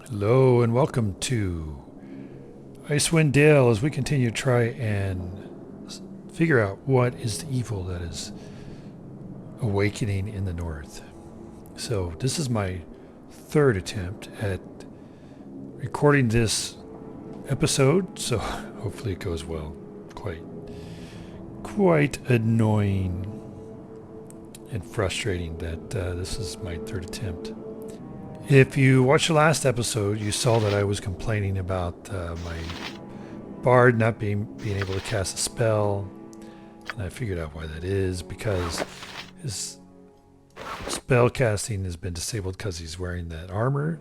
Hello and welcome to Icewind Dale as we continue to try and figure out what is the evil that is awakening in the north. So this is my third attempt at recording this episode, so hopefully it goes well. Quite annoying and frustrating that this is my third attempt. If you watched the last episode, you saw that I was complaining about my bard not being able to cast a spell, and I figured out why that is, because his spell casting has been disabled because he's wearing that armor.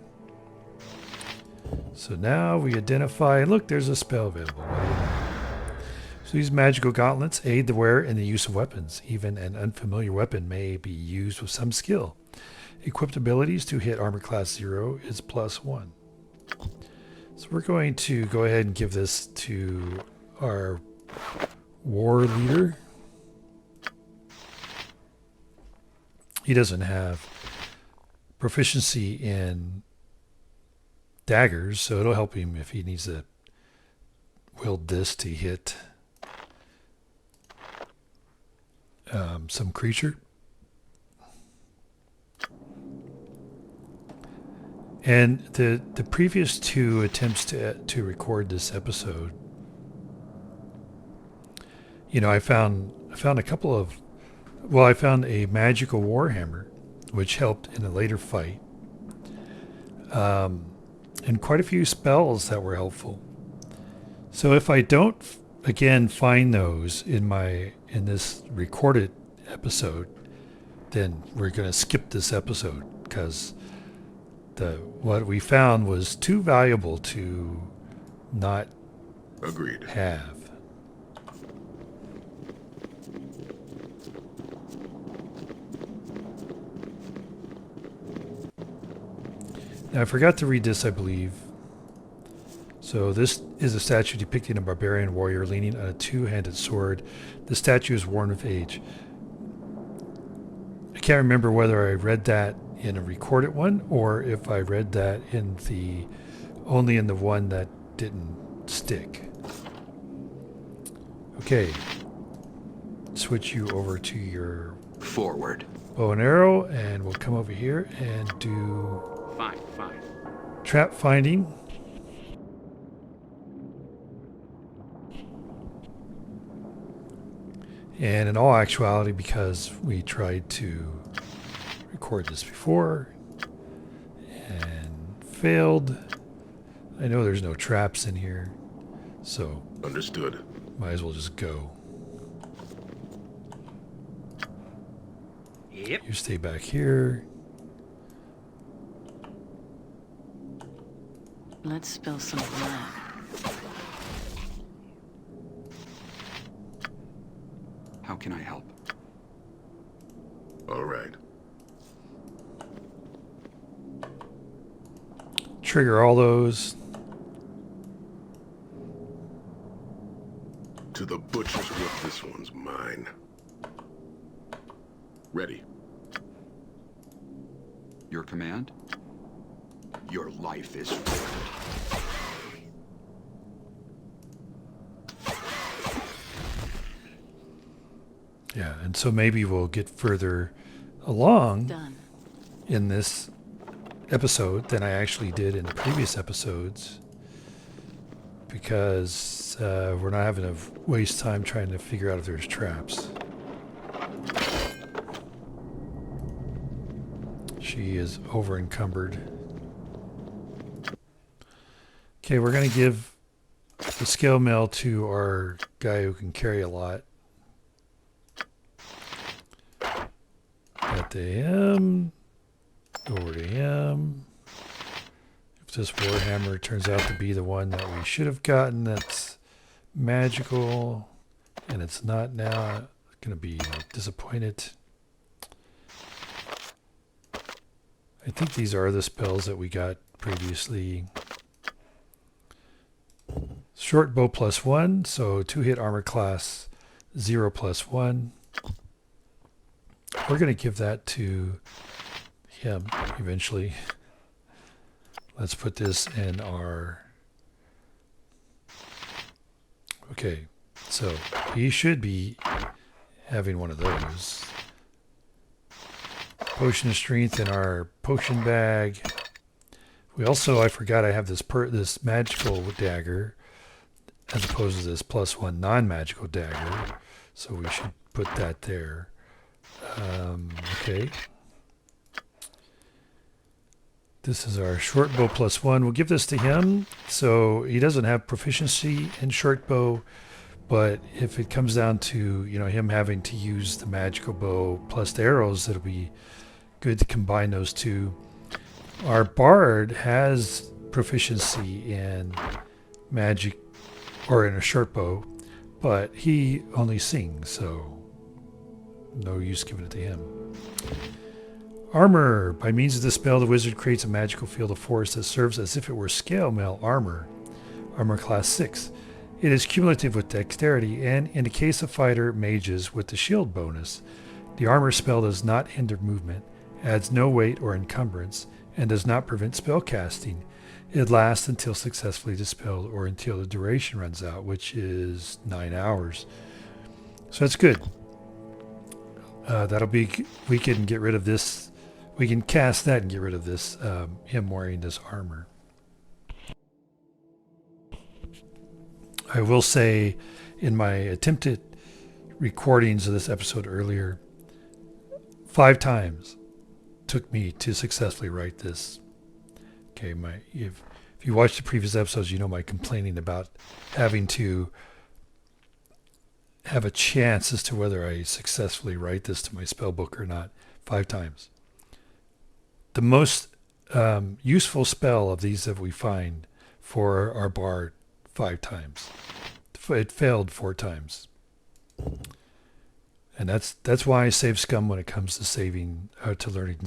So now we identify, look, there's a spell available. What do you know? So these magical gauntlets aid the wearer in the use of weapons. Even an unfamiliar weapon may be used with some skill. Equipped abilities to hit armor class 0 is +1. So we're going to go ahead and give this to our war leader. He doesn't have proficiency in daggers, so it'll help him if he needs to wield this to hit some creature. And the previous two attempts to record this episode, I found a couple of, I found a magical warhammer, which helped in a later fight, and quite a few spells that were helpful. So if I don't again find those in this recorded episode, then we're going to skip this episode because what we found was too valuable to not Agreed. have. Now I forgot to read this, I believe. So this is a statue depicting a barbarian warrior leaning on a two-handed sword. The statue is worn with age. I can't remember whether I read that in a recorded one or if I read that only in the one that didn't stick. Okay. Switch you over to your Forward. bow and arrow, and we'll come over here and do Fine. trap finding. And in all actuality, because we tried to record this before and failed, I know there's no traps in here, so Understood. might as well just go. Yep. You stay back here. Let's spill some blood. How can I help? All right. Trigger all those. To the butcher's whip, this one's mine. Ready. Your command? Your life is forfeit. Yeah, and so maybe we'll get further along Done. in this episode than I actually did in the previous episodes, because we're not having to waste time trying to figure out if there's traps. She is over encumbered. Okay, we're going to give the scale mail to our guy who can carry a lot. Got the him. Over to him. If this warhammer turns out to be the one that we should have gotten, that's magical, and it's not now, I'm going to be disappointed. I think these are the spells that we got previously. Short bow +1, so 2-hit armor class 0 +1. We're going to give that to him eventually. Let's put this in our... Okay, so he should be having one of those. Potion of strength in our potion bag. We also, I forgot I have this magical dagger as opposed to this +1 non-magical dagger. So we should put that there. Okay. This is our short bow +1. We'll give this to him. So he doesn't have proficiency in short bow, but if it comes down to, him having to use the magical bow plus the arrows, it'll be good to combine those two. Our bard has proficiency in magic or in a short bow, but he only sings, so no use giving it to him. Armor. By means of this spell, the wizard creates a magical field of force that serves as if it were scale mail armor. Armor class 6. It is cumulative with dexterity, and in the case of fighter mages with the shield bonus, the armor spell does not hinder movement, adds no weight or encumbrance, and does not prevent spell casting. It lasts until successfully dispelled or until the duration runs out, which is 9 hours. So that's good. That'll be, we can get rid of this. We can cast that and get rid of this, him wearing this armor. I will say, in my attempted recordings of this episode earlier, 5 times took me to successfully write this. Okay, if you watched the previous episodes, you know my complaining about having to have a chance as to whether I successfully write this to my spell book or not. 5 times. The most useful spell of these that we find for our bard, 5 times. It failed 4 times. And that's why I save scum when it comes to saving, to learning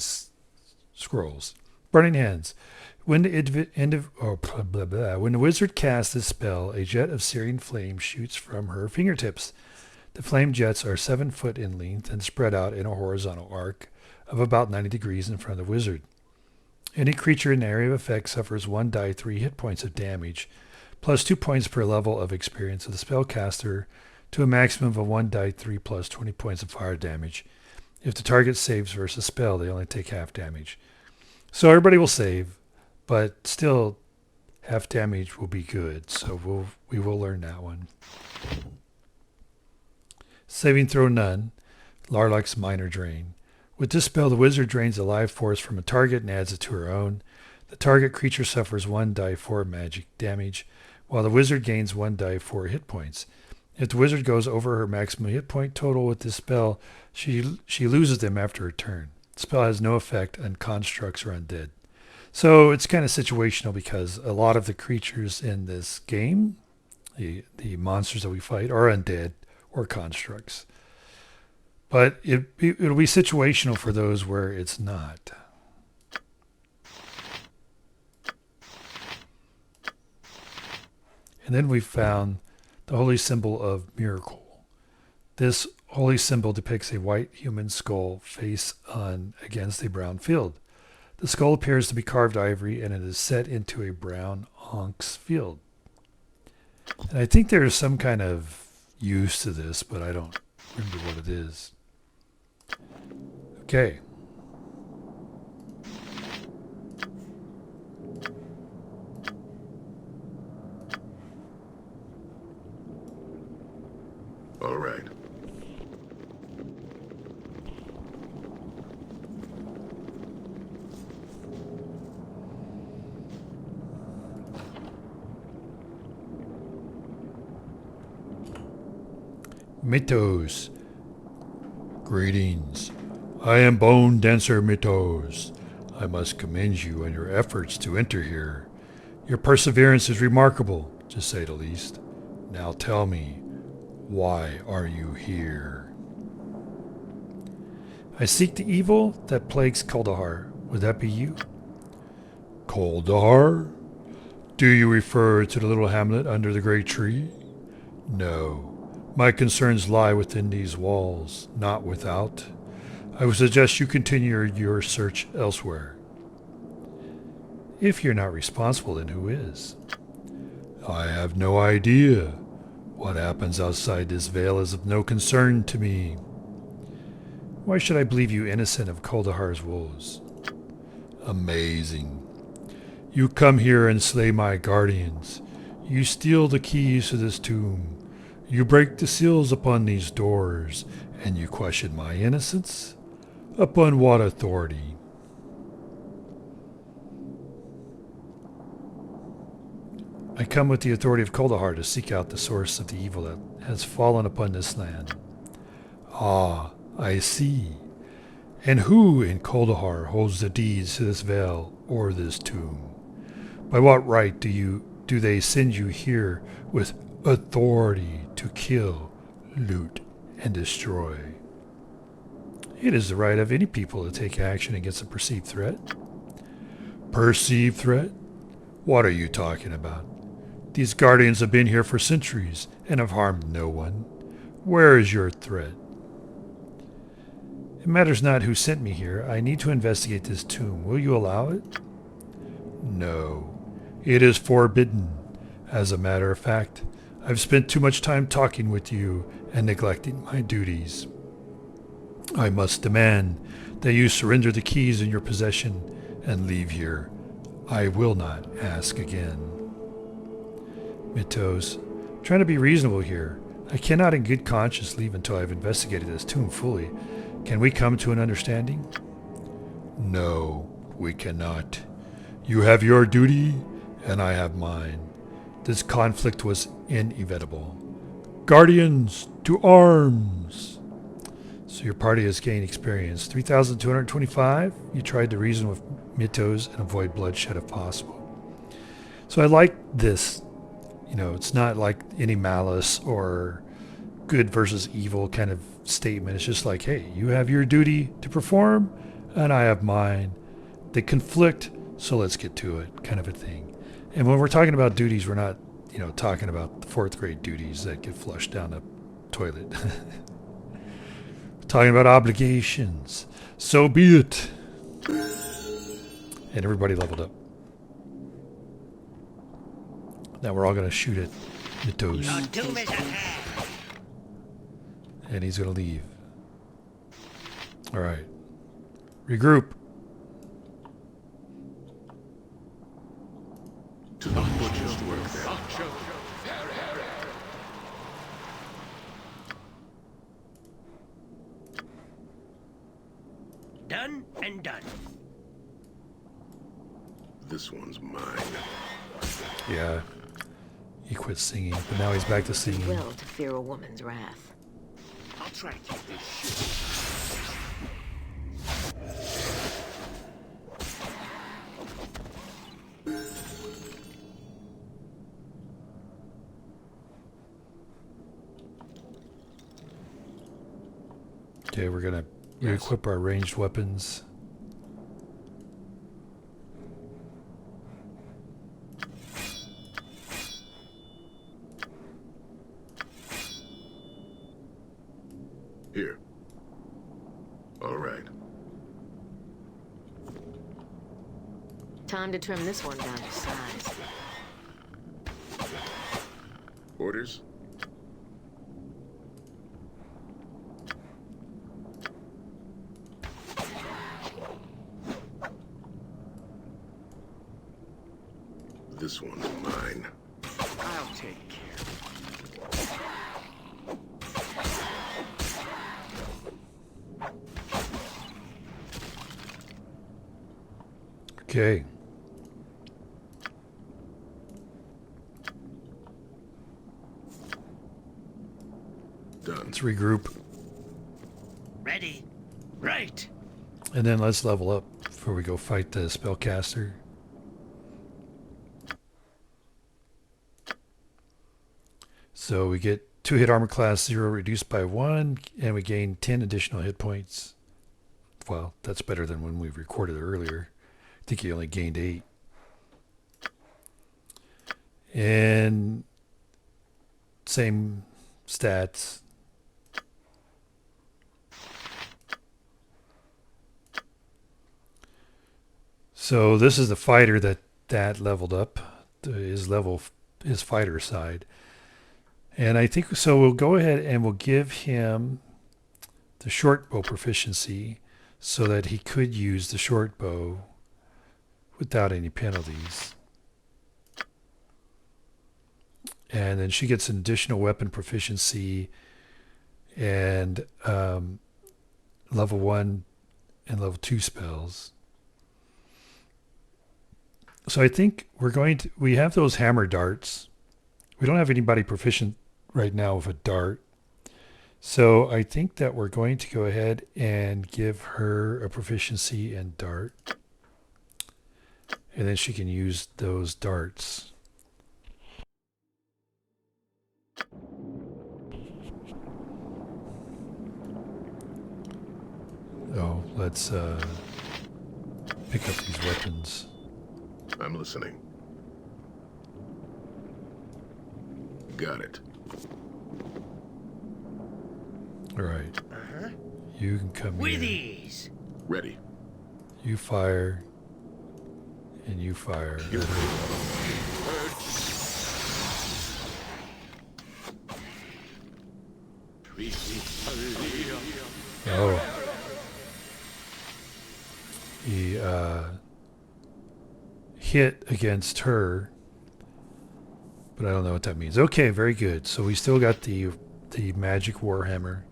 scrolls. Burning Hands. When the wizard casts this spell, a jet of searing flame shoots from her fingertips. The flame jets are 7 foot in length and spread out in a horizontal arc of about 90 degrees in front of the wizard. Any creature in the area of effect suffers 1 die 3 hit points of damage, plus 2 points per level of experience of the spellcaster, to a maximum of 1 die 3 plus 20 points of fire damage. If the target saves versus spell, they only take half damage. So everybody will save, but still half damage will be good. So we will learn that one. Saving throw none. Larlach's Minor Drain. With this spell, the wizard drains a life force from a target and adds it to her own. The target creature suffers 1 die 4 magic damage, while the wizard gains 1 die 4 hit points. If the wizard goes over her maximum hit point total with this spell, she loses them after her turn. The spell has no effect on constructs or undead. So it's kind of situational because a lot of the creatures in this game, the monsters that we fight, are undead or constructs. But it'll be situational for those where it's not. And then we found the holy symbol of miracle. This holy symbol depicts a white human skull face on against a brown field. The skull appears to be carved ivory, and it is set into a brown onyx field. And I think there is some kind of use to this, but I don't remember what it is. Okay. All right. Mytos. Greetings. I am Bone Dancer Mytos. I must commend you on your efforts to enter here. Your perseverance is remarkable, to say the least. Now tell me, why are you here? I seek the evil that plagues Kuldahar. Would that be you? Kuldahar? Do you refer to the little hamlet under the great tree? No. My concerns lie within these walls, not without. I would suggest you continue your search elsewhere. If you're not responsible, then who is? I have no idea. What happens outside this veil is of no concern to me. Why should I believe you innocent of Kuldahar's woes? Amazing. You come here and slay my guardians. You steal the keys to this tomb. You break the seals upon these doors, and you question my innocence? Upon what authority? I come with the authority of Kuldahar to seek out the source of the evil that has fallen upon this land. Ah, I see. And who in Kuldahar holds the deeds to this veil or this tomb? By what right do they send you here with authority to kill, loot, and destroy? It is the right of any people to take action against a perceived threat. Perceived threat? What are you talking about? These guardians have been here for centuries and have harmed no one. Where is your threat? It matters not who sent me here. I need to investigate this tomb. Will you allow it? No. It is forbidden. As a matter of fact, I've spent too much time talking with you and neglecting my duties. I must demand that you surrender the keys in your possession and leave here. I will not ask again. Mytos, trying to be reasonable here. I cannot in good conscience leave until I have investigated this tomb fully. Can we come to an understanding? No, we cannot. You have your duty, and I have mine. This conflict was inevitable. Guardians, to arms! So your party has gained experience. 3,225. You tried to reason with Mytos and avoid bloodshed if possible. So I like this. You know, it's not like any malice or good versus evil kind of statement. It's just like, hey, you have your duty to perform, and I have mine. They conflict, so let's get to it, kind of a thing. And when we're talking about duties, we're not, talking about the fourth grade duties that get flushed down the toilet. Talking about obligations. So be it. And everybody leveled up. Now we're all going to shoot at Mytos. And he's going to leave. Alright. Regroup. To the butcher's work there. Done and done. This one's mine. Yeah. He quit singing, but now he's back to singing. Well, to fear a woman's wrath. I'll try to keep this shit. Okay, we're going to re-equip our ranged weapons. Here. All right. Time to trim this one down to size. Orders? This one's mine. I'll take care. Okay. Done. Let's regroup. Ready? Right. And then let's level up before we go fight the spellcaster. So we get 2 hit armor class 0 reduced by 1, and we gain 10 additional hit points. Well, that's better than when we recorded earlier. I think he only gained 8. And same stats. So this is the fighter that that leveled up to his fighter side. And I think so. We'll go ahead and we'll give him the short bow proficiency so that he could use the short bow without any penalties. And then she gets an additional weapon proficiency and level 1 and level 2 spells. So I think we have those hammer darts. We don't have anybody proficient right now with a dart. So I think that we're going to go ahead and give her a proficiency in dart. And then she can use those darts. Oh, let's pick up these weapons. I'm listening. Got it. All right. You can come With here. ease. Ready. You fire. And you fire. Here we go. Oh. He hit against her. But I don't know what that means. Okay, very good. So we still got the magic warhammer.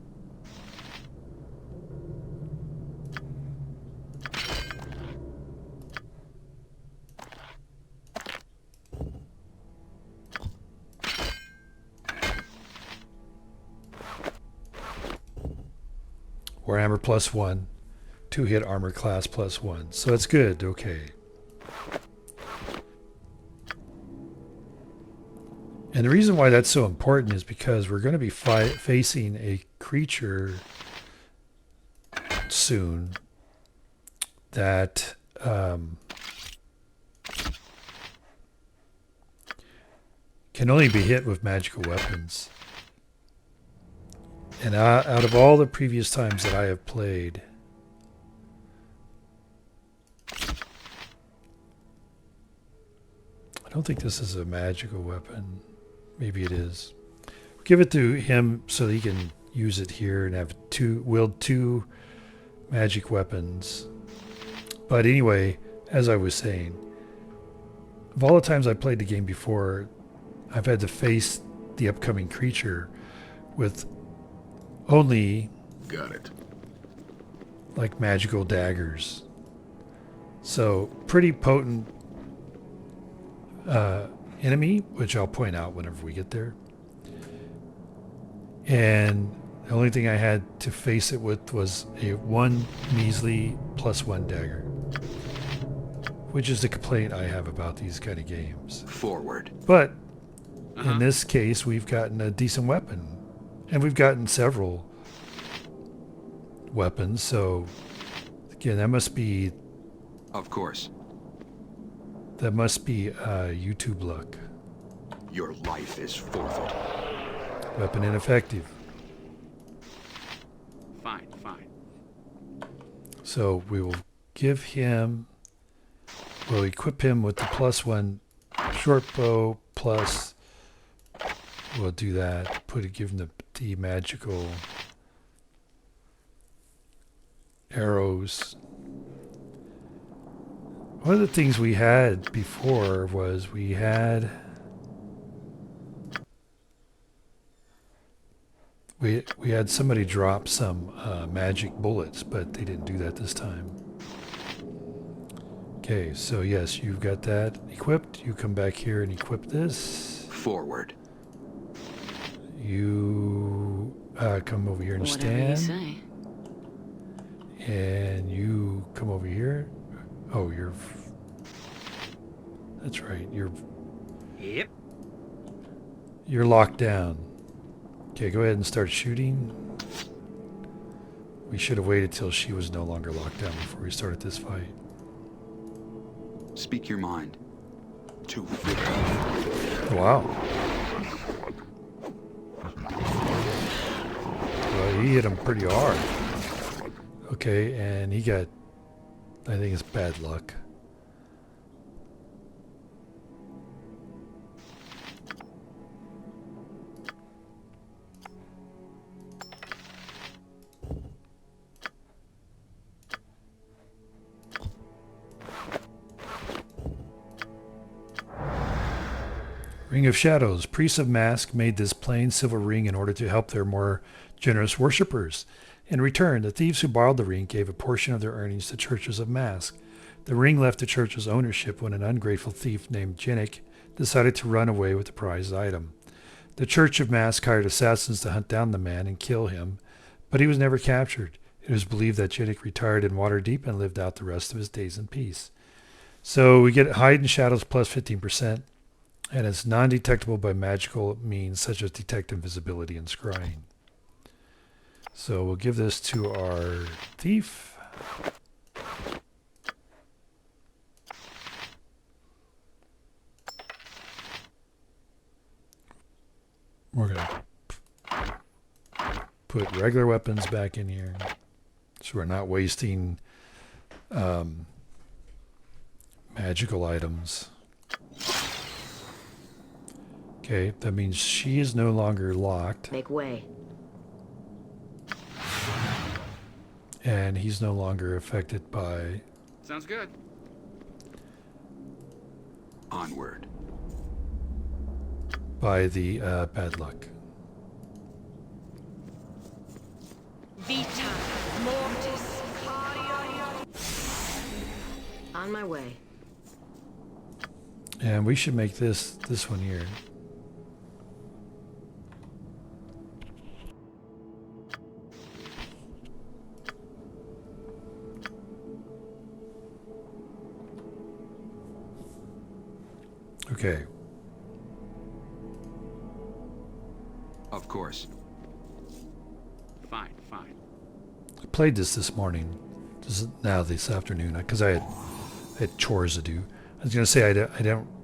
Warhammer +1, 2 hit armor class +1. So that's good. Okay. And the reason why that's so important is because we're going to be facing a creature soon that can only be hit with magical weapons. And out of all the previous times that I have played, I don't think this is a magical weapon. Maybe it is. Give it to him so that he can use it here and have wield two magic weapons. But anyway, as I was saying, of all the times I played the game before, I've had to face the upcoming creature with only Got it. like magical daggers. So pretty potent enemy, which I'll point out whenever we get there. And the only thing I had to face it with was a one measly +1 dagger, which is the complaint I have about these kind of games. Forward. But in this case, we've gotten a decent weapon. And we've gotten several weapons. So, again, that must be Of course. YouTube luck. Your life is forfeit. Weapon ineffective. Fine, fine. So we will we'll equip him with the +1 short bow plus, we'll do that, give him the magical arrows. One of the things we had before was we had somebody drop some magic bullets, but they didn't do that this time. Okay, so yes, you've got that equipped. You come back here and equip this. Forward. You come over here and Whatever you stand. say. And you come over here. Oh, that's right. Yep. You're locked down. Okay, go ahead and start shooting. We should have waited till she was no longer locked down before we started this fight. Speak your mind. To Wow. Well, he hit him pretty hard. Okay, and he got, I think it's bad luck. Ring of Shadows. Priests of Mask made this plain silver ring in order to help their more generous worshippers. In return, the thieves who borrowed the ring gave a portion of their earnings to churches of Mask. The ring left the church's ownership when an ungrateful thief named Jinnik decided to run away with the prized item. The Church of Mask hired assassins to hunt down the man and kill him, but he was never captured. It was believed that Jinnik retired in Waterdeep and lived out the rest of his days in peace. So we get Hide in Shadows plus 15%, and it's non-detectable by magical means such as detect invisibility and scrying. So we'll give this to our thief. We're going to put regular weapons back in here so we're not wasting magical items. Okay, that means she is no longer locked. Make way. And he's no longer affected by... Sounds good. Onward. by the bad luck. Vita Mortis. On my way. And we should make this one here. Okay. Of course. Fine, fine. I played this morning. This afternoon, because I had chores to do. I was going to say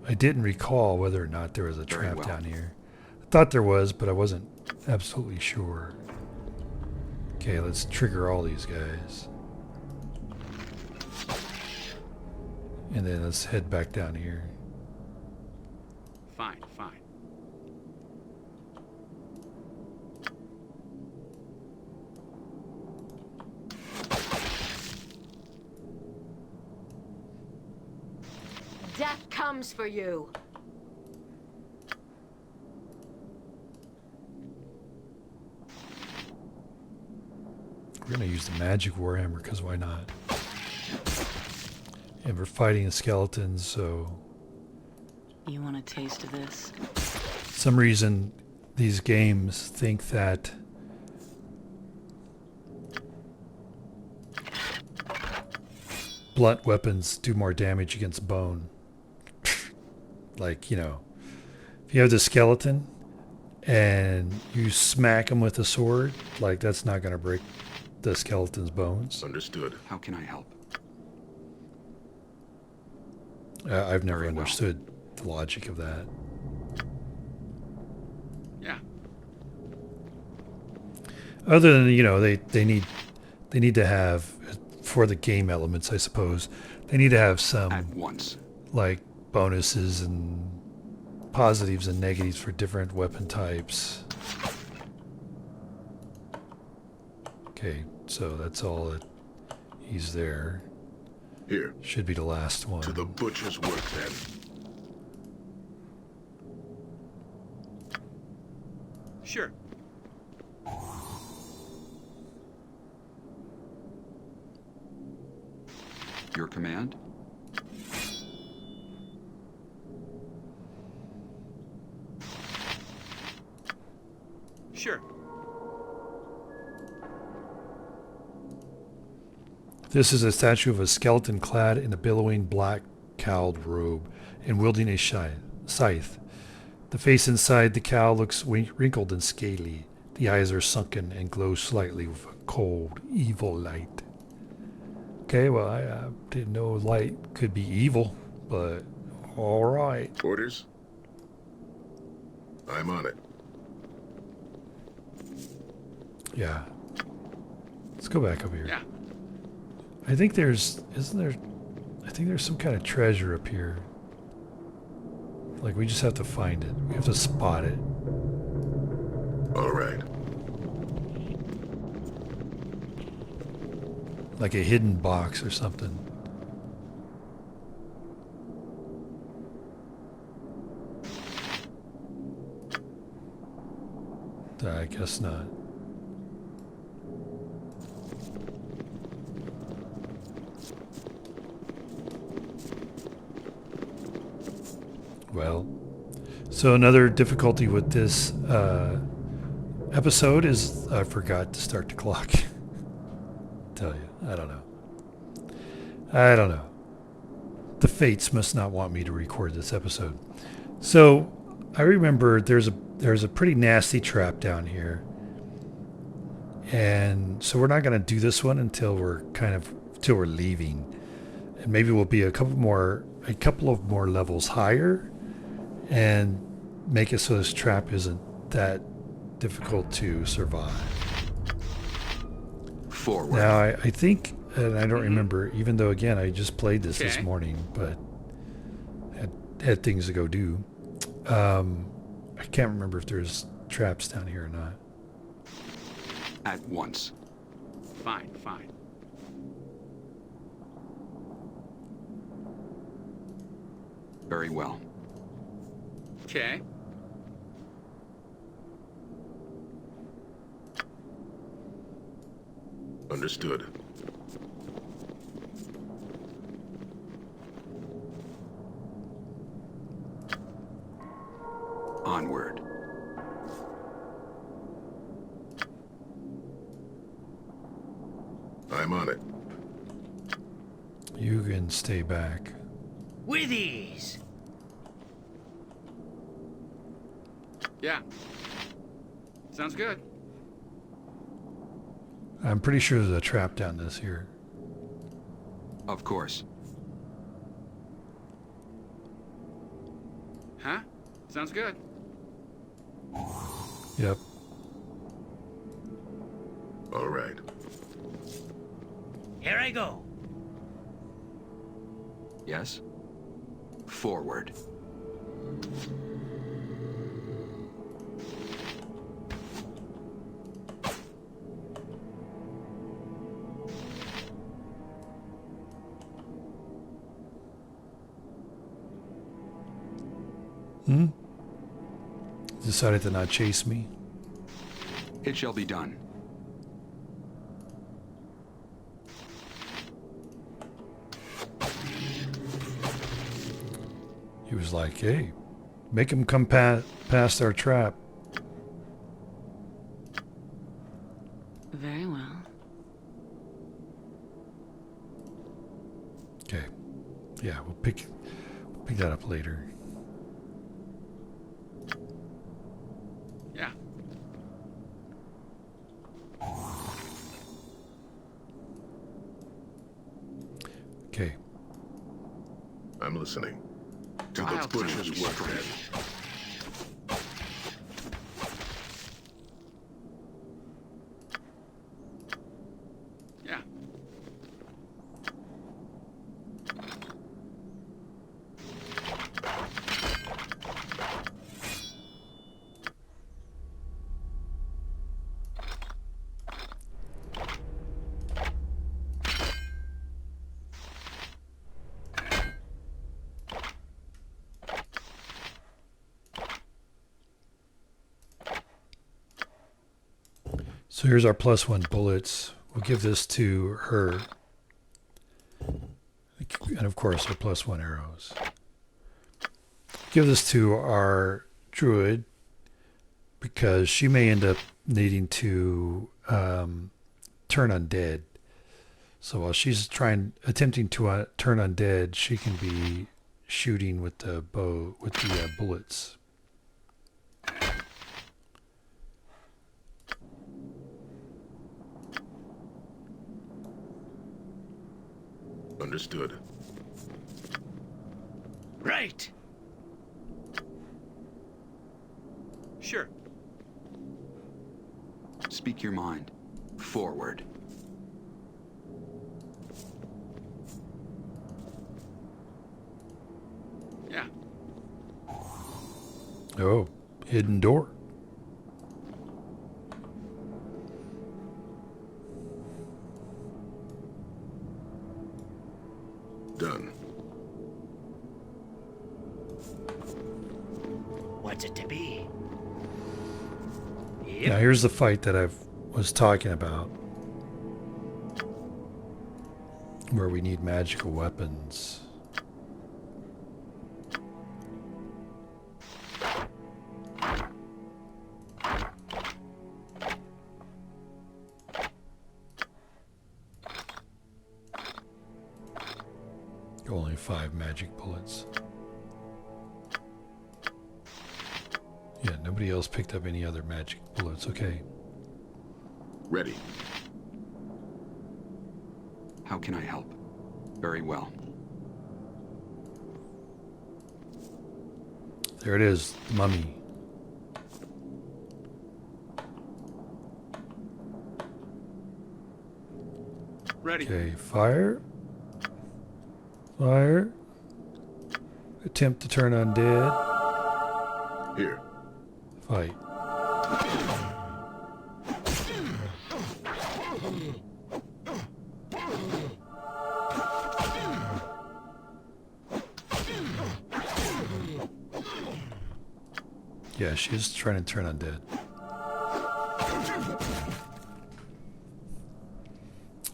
I didn't recall whether or not there was a Very trap well. down here. I thought there was, but I wasn't absolutely sure. Okay, let's trigger all these guys. And then let's head back down here. Fine, fine. Death comes for you. We're going to use the magic warhammer, because why not? And we're fighting skeletons, so... You want a taste of this? For some reason, these games think that blunt weapons do more damage against bone. Like, you know, if you have the skeleton and you smack him with a sword, like, that's not going to break the skeleton's bones. Understood. How can I help? I've never Very well. understood the logic of that. Yeah. Other than, you know, they need to have, for the game elements, I suppose, they need to have some, At once. like, bonuses and positives and negatives for different weapon types. Okay, so that's all that he's there. Here, Should be the last one. to the butcher's work then. Sure. Your command? Sure. This is a statue of a skeleton clad in a billowing black cowled robe and wielding a scythe. The face inside the cowl looks wrinkled and scaly. The eyes are sunken and glow slightly with a cold, evil light. Okay, well, I didn't know light could be evil, but all right. Orders? I'm on it. Yeah. Let's go back over here. Yeah. I think there's some kind of treasure up here. Like, we just have to find it. We have to spot it. All right. Like a hidden box or something. I guess not. Well, so another difficulty with this episode is I forgot to start the clock. Tell you, I don't know. I don't know. The fates must not want me to record this episode. So I remember there's a pretty nasty trap down here, and so we're not going to do this one until we're leaving, and maybe we'll be a couple of more levels higher, and make it so this trap isn't that difficult to survive. Forward. Now I think, and I don't remember, even though again I just played this morning, but had things to go do. I can't remember if there's traps down here or not. At once. Fine, fine. Very well. Okay. Understood. Onward. I'm on it. You can stay back. With ease. Yeah. Sounds good. I'm pretty sure there's a trap down this here. Of course. Huh? Sounds good. Yep. All right. Here I go. Yes? Forward. Decided to not chase me. It shall be done. He was like, hey, make him come past our trap. Very well. Okay. Yeah, we'll pick that up later. Yeah. Okay. I'm listening. Do I'll those bushes take you work straight. then? Yeah. So here's our +1 bullets. We'll give this to her. And of course, our +1 arrows. Give this to our Druid because she may end up needing to turn undead. So while she's attempting to turn undead, she can be shooting with the bow, with the bullets. Understood. Right. Sure. Speak your mind. Forward. Yeah. Oh, hidden door. Done. What's it to be? Now here's the fight that I was talking about, where we need magical weapons. Only 5 magic bullets. Yeah, nobody else picked up any other magic bullets. Okay. Ready. How can I help? Very well. There it is, the mummy. Ready. Okay, fire. Fire. Attempt to turn undead. Here. Fight. Yeah, she's trying to turn undead.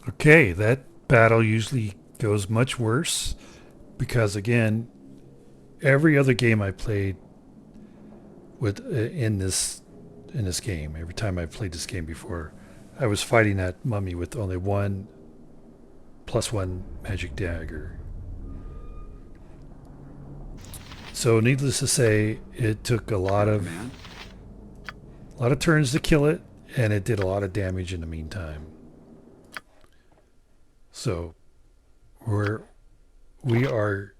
Okay, that battle usually goes much worse because, again, every other game I played with in this game, every time I played this game before, I was fighting that mummy with only 1+1 magic dagger. So, needless to say, it took a lot of turns to kill it, and it did a lot of damage in the meantime. So, we are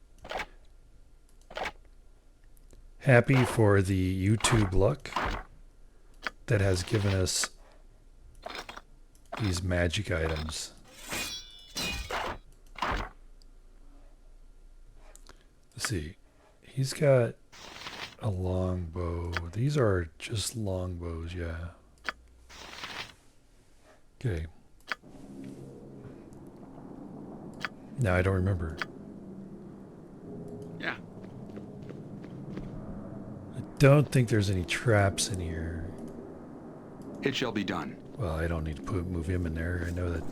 happy for the YouTube luck that has given us these magic items. Let's see. He's got a longbow. These are just longbows, yeah. Okay. Now I don't remember. Yeah. I don't think there's any traps in here. It shall be done. Well, I don't need to move him in there. I know that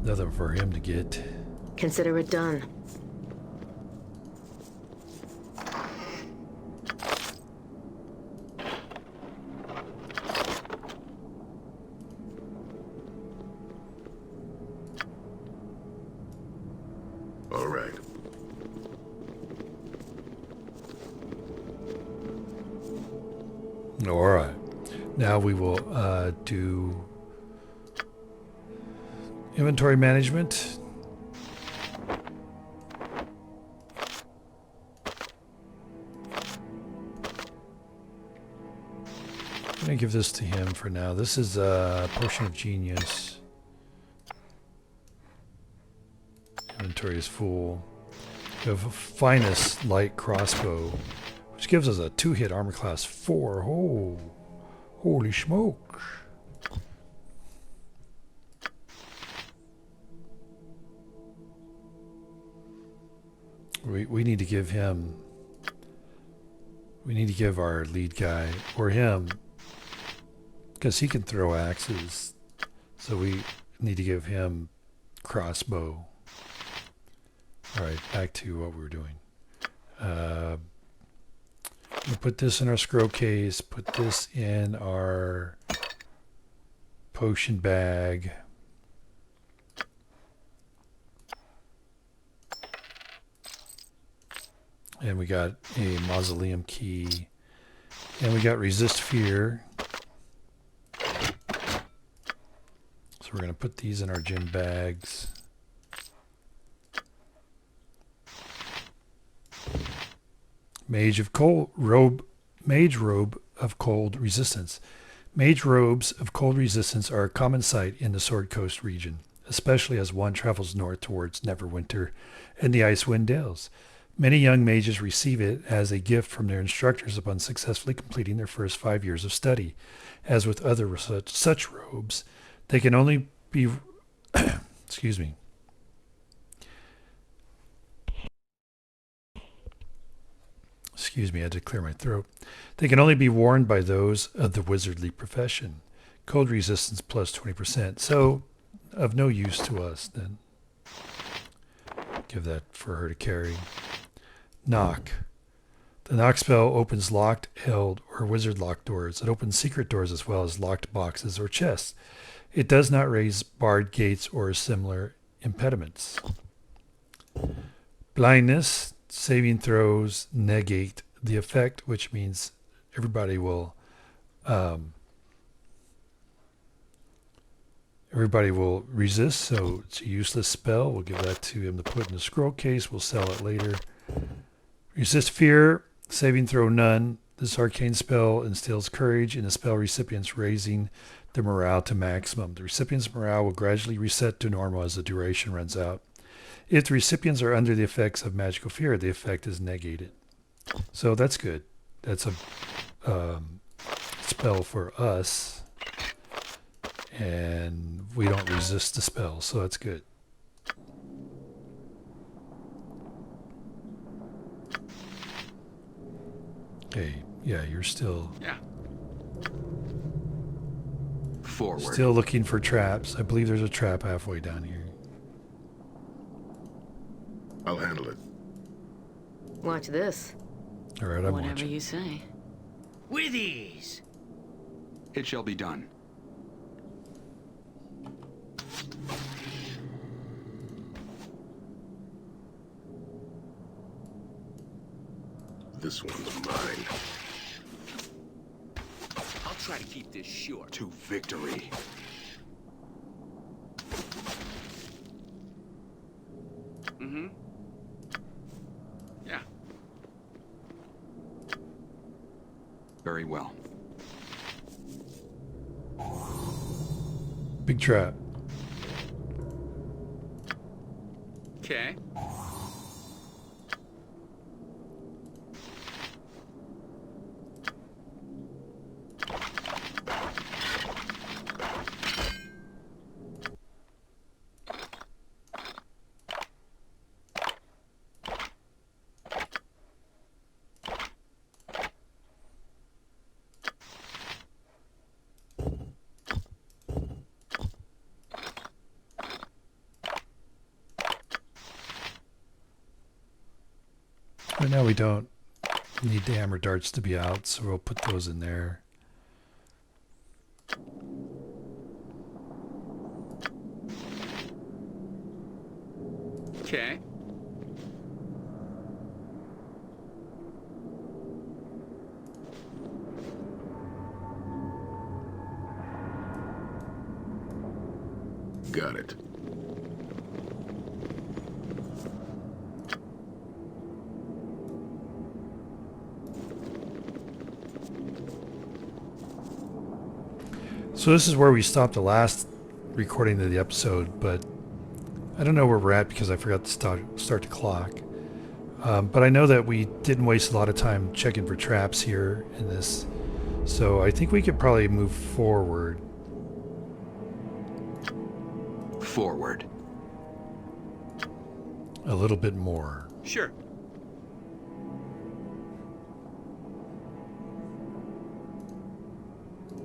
nothing for him to get. Consider it done. All right. All right. Now we will do inventory management. I'm going to give this to him for now. This is a potion of genius. Inventory is full. We have a finest light crossbow, which gives us a 2-hit armor class 4. Oh, holy smoke. We need to give him, we need to give our lead guy, or him, because he can throw axes, so we need to give him crossbow. All right, back to what we were doing. We'll put this in our scroll case, put this in our potion bag. And we got a mausoleum key. And we got resist fear. So we're going to put these in our gym bags. Mage robe of cold resistance. Mage robes of cold resistance are a common sight in the Sword Coast region, especially as one travels north towards Neverwinter and the Icewind Dales. Many young mages receive it as a gift from their instructors upon successfully completing their first 5 years of study. As with other such robes, they can only be excuse me. Excuse me, I had to clear my throat. They can only be worn by those of the wizardly profession. Cold resistance plus 20%. So, of no use to us then. Give that for her to carry. Knock. The knock spell opens locked, held, or wizard locked doors. It opens secret doors as well as locked boxes or chests. It does not raise barred gates or similar impediments. Blindness. Saving throws negate the effect, which means everybody will resist, so it's a useless spell. We'll give that to him to put in the scroll case. We'll sell it later. Resist fear, saving throw none. This arcane spell instills courage in the spell recipients, raising the morale to maximum. The recipient's morale will gradually reset to normal as the duration runs out. If the recipients are under the effects of magical fear, the effect is negated. So that's good. That's a spell for us. And we don't resist the spell, so that's good. Okay, yeah, you're still Yeah. Forward. still looking for traps. I believe there's a trap halfway down here. I'll handle it. Watch this. All right, I'm Whatever watching. you say. With ease. It shall be done. This one's mine. I'll try to keep this short. To victory. Mm-hmm. Yeah. Very well. Big trap. Okay. Right now we don't need the hammer darts to be out, so we'll put those in there. Okay. Got it. So this is where we stopped the last recording of the episode, but I don't know where we're at because I forgot to start the clock. But I know that we didn't waste a lot of time checking for traps here in this, so I think we could probably move forward. Forward. A little bit more. Sure.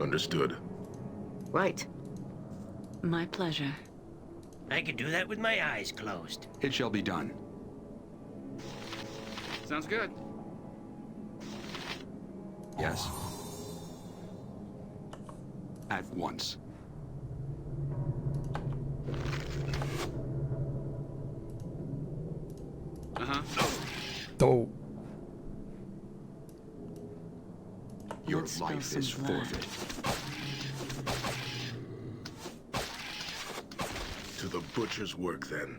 Understood. Right. My pleasure. I can do that with my eyes closed. It shall be done. Sounds good. Yes. At once. Uh-huh. Oh, Your Let's spill life some is blood. forfeit. To the butcher's work, then.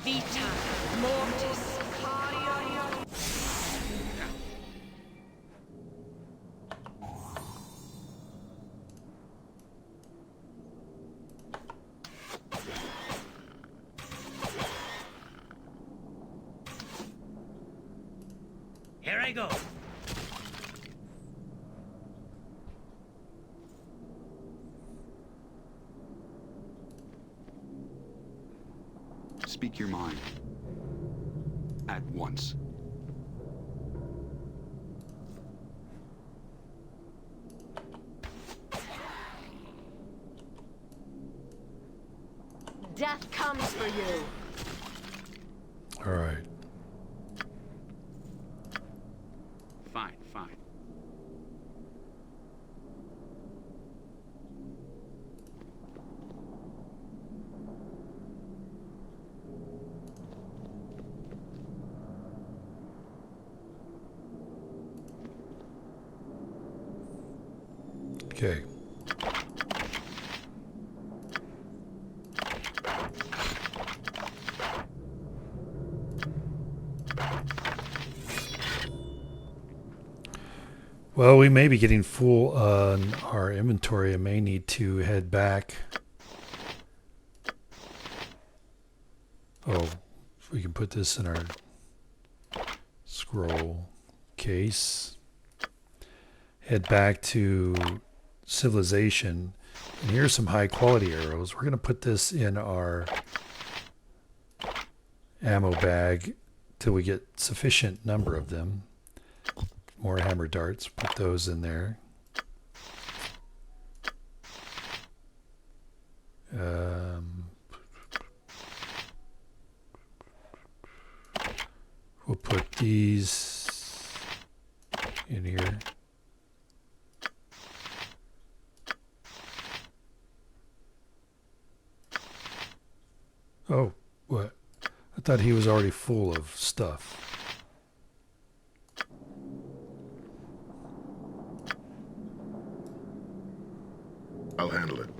Vita Mortis. Yeah. Here I go. speak your mind. At once. Death comes for you. All right. Fine, fine. Okay. Well, we may be getting full on our inventory. I may need to head back. Oh, we can put this in our scroll case. Head back to civilization. And here's some high quality arrows. We're going to put this in our ammo bag till we get sufficient number of them. More hammer darts, put those in there. We'll put these in here. Oh, what? I thought he was already full of stuff. I'll handle it.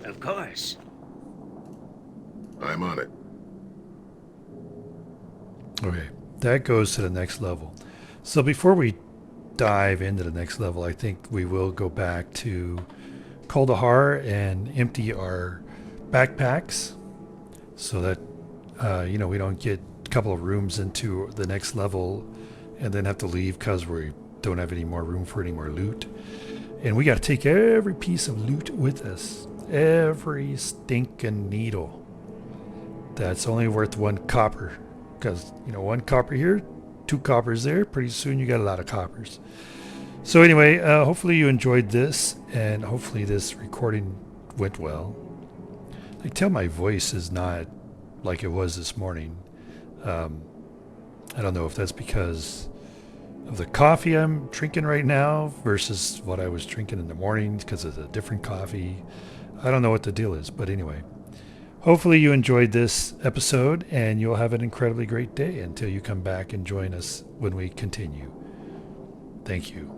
Of course. I'm on it. Okay, that goes to the next level. So before we dive into the next level, I think we will go back to Kuldahar and empty our backpacks so that we don't get a couple of rooms into the next level and then have to leave because we don't have any more room for any more loot. And we got to take every piece of loot with us, every stinking needle. That's only worth 1 copper because 1 copper here, 2 coppers there. Pretty soon you got a lot of coppers. So anyway, hopefully you enjoyed this, and hopefully this recording went well. I tell my voice is not like it was this morning. I don't know if that's because of the coffee I'm drinking right now versus what I was drinking in the morning because it's a different coffee. I don't know what the deal is, but anyway. Hopefully you enjoyed this episode, and you'll have an incredibly great day until you come back and join us when we continue. Thank you.